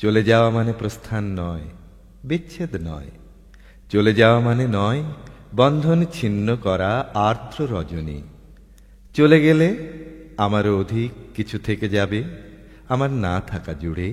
চলে যাওয়া মানে প্রস্থান নয়, বিচ্ছেদ নয়। চলে যাওয়া মানে নয় বন্ধন ছিন্ন করা আর্দ্র রজনী। চলে গেলে আমারও অধিক কিছু থেকে যাবে আমার না থাকা জুড়ে।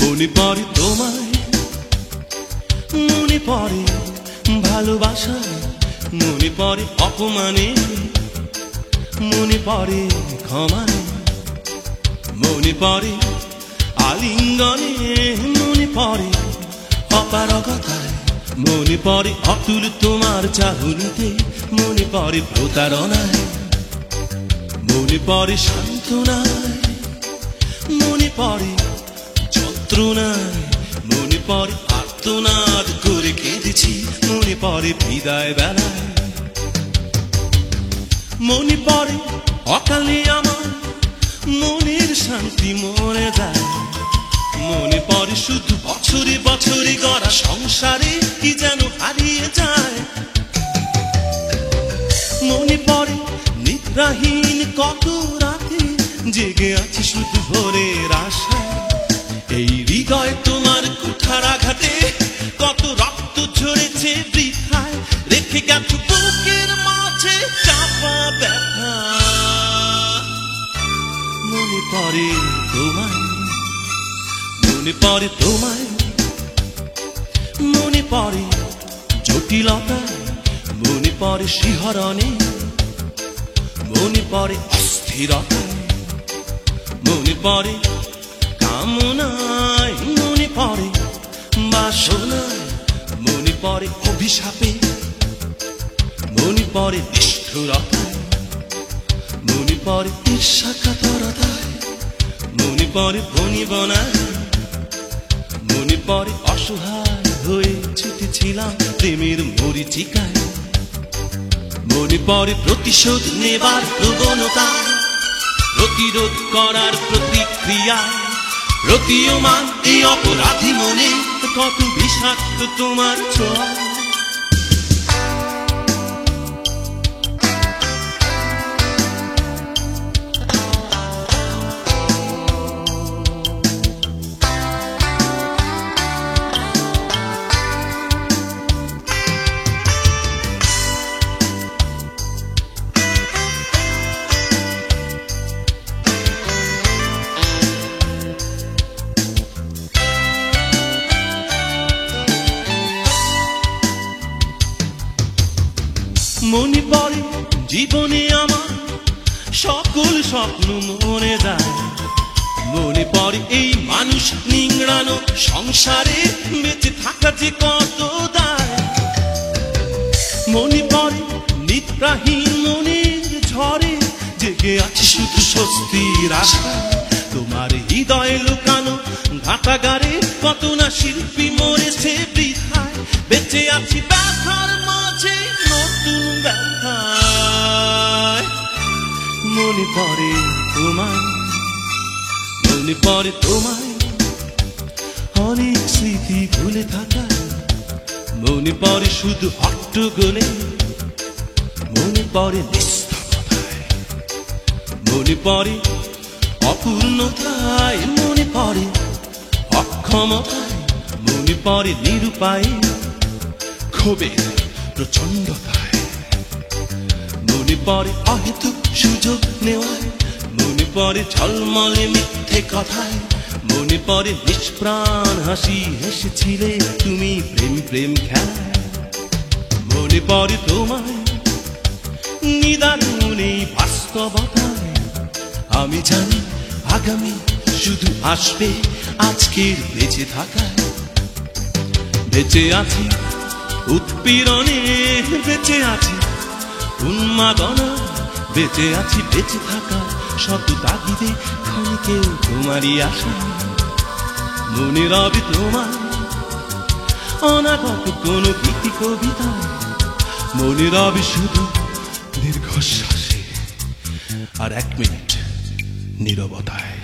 মনে পড়ে তোমায়, মনে পড়ে ভালোবাসায়, মনে পড়ে অপমানে, মনে পড়ে ক্ষমায়, মনে পড়ে আলিঙ্গনে, মনে পড়ে অপারগতায়, মনে পড়ে অতুল তোমার চাহনিতে, মনে পড়ে প্রতারণায়, মনে পড়ে সান্ত্বনায়, মনে পড়ে যন্ত্রণায়, মনে পড়ে আর্তনাদ করে কেঁদেছি, মনে পড়ে বিদায় বেলায়, মনে পড়ে অকালে আমার মনের শান্তি মরে যায়, মনে পড়ে শুধু বছরে বছরে গড়া সংসারে কি যেন হারিয়ে যায়, মনে পড়ে নিদ্রাহীন কত রাতে জেগে আছি শুধু ভোরের আশায়, এই হৃদয় তোমার কুঠার আঘাতে কত রক্ত ঝরেছে বৃথায়, রেখে গেছো বুকের মাঝে চাপা ব্যথা, মনে পড়ে তোমায়, মনে পড়ে তোমায়, মনে পড়ে জটিলতা, মনে পড়ে শিহরণে, মনে পড়ে অস্থিরতা, মনে পড়ে কামনায়, মনে পড়ে বাসনায়, মনে পড়ে অভিশাপে, মনে পড়ে নিষ্ঠুরতায়, মনে পড়ে ঈর্ষাকাতরতায়, মনে পড়ে বনিবনায়, মনে পড়ে অসহায় হয়ে ছুটেছিলাম প্রেমের মরীচিকায়, মনে পড়ে প্রতিশোধ নেবার প্রবণতায়, প্রতিরোধ করার প্রতিক্রিয়ায়, প্রতীয়মান এই অপরাধী মনে কত বিষাক্ত তোমার ছোঁয়া, মনে পড়ে জীবনে আমার সকল স্বপ্ন মরে যায়, মনে পড়ে এই মানুষ নিংড়ানো সংসারে বেঁচে থাকা যে কত দায়, মনে পড়ে নিদ্রাহীন মনের ঝড়ে জেগে আছে শুধু স্বস্তির আশা, তোমার হৃদয়ে লুকানো ঘাটাগারে কত না শিল্পী মরেছে বৃথায়, বেঁচে আছি ব্যথার মাঝে নতুন ব্যথায়, মনে পড়ে তোমায়, মনে পড়ে তোমায়, অনেক স্মৃতি ভুলে থাকা, মনে পড়ে শুধু হট্টগোলে, মনে পড়ে নিস্তব্ধতায়, মনে পড়ে অপূর্ণতায়, মনে পড়ে অক্ষমতায়, মনে পড়ে নিরুপায় ক্ষোভের প্রচণ্ডতায়, মনে পড়ে অহেতুক সুযোগ নেওয়ায়, মনে পড়ে ঝলমলে মিথ্যে কথায়, মনে পড়ে নিষ্প্রাণ হাসি হেসেছিলে তুমি প্রেম প্রেম খেলায়, মনে পড়ে তোমায় নিদারুণ এই বাস্তবতায়, আমি জানি আগামী শুধু আসবে আজকের বেঁচে থাকায়, বেঁচে আছি উৎপীড়নে, বেঁচে আছি উন্মাদনা, বেঁচে আছি বেঁচে থাকা শত তাগিদে ক্ষণিকেও তোমারই আশা, মনে রবি তোমায় অনাগত কোন গীতি কবিতায়, মনে রবি শুধু দীর্ঘশ্বাসে আর 1 মিনিট নীরবতায়।